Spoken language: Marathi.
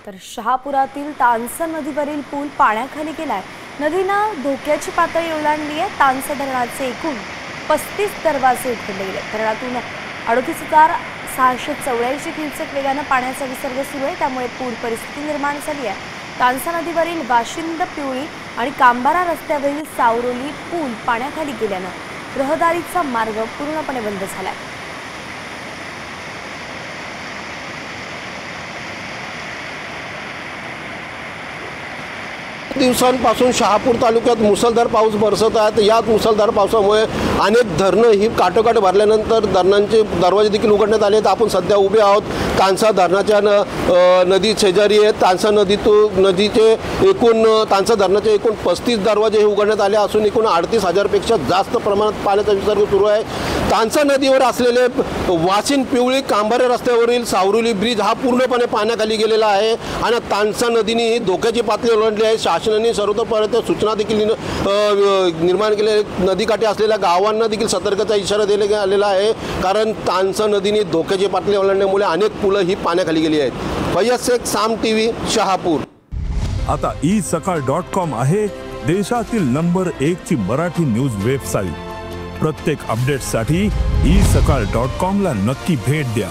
तर शहापुरातील तानसा नदीवरील पूल पाण्याखाली गेलाय। नदीनं धोक्याची पातळी ओलांडली आहे। तानसा धरणाचे एकूण 35 दरवाजे उघडले गेले। धरणातून 38,684 क्युसेक वेगाने पाण्याचा विसर्ग सुरू आहे, त्यामुळे पूर परिस्थिती निर्माण झाली आहे। तानसा नदीवरील वाशिंद पिवळी आणि कांबारा रस्त्यावरील सावरोली पूल पाण्याखाली गेल्यानं रहदारीचा मार्ग पूर्णपणे बंद झाला आहे। दिवसांपासून शहापूर तालुक्यात मुसळधार पाऊस बरसत आहे। याच मुसळधार पावसामुळे अनेक धरणं ही काठोकाठ भरल्यानंतर धरणांचे दरवाजे देखील उघडण्यात आले आहेत। आपण सध्या उभे आहोत तानसा धरणाच्या नदी शेजारी आहे। तानसा नदीचे एकूण तानसा धरणाचे एकूण 35 दरवाजे हे उघडण्यात आले असून एकूण 38,000 पेक्षा जास्त प्रमाणात पाण्याचा विसर्ग सुरू आहे। तानसा नदीवर असलेले वाशिंद पिवळी कांबारे रस्त्यावरील सावरोली ब्रिज हा पूर्णपणे पाण्याखाली गेलेला आहे आणि तानसा नदीने ही धोक्याची पातळी ओलांडली आहे। शासनाने सर्वतोपरी सूचना देखील निर्माण केले। नदीकाठी असलेल्या गावांना देखील सतर्कतेचा इशारा देण्यात आलेला आहे, कारण तानसा नदीने धोक्याची पातळी ओलांडल्यामुळे अनेक पुलं ही पाण्याखाली गेली आहेत। फैयद शेख, साम टीव्ही, शहापूर। आता isakal.com आहे देशातील नंबर 1 ची मराठी न्यूज वेबसाईट। प्रत्येक अपडेटसाठी isakal.com ला नक्की भेट द्या।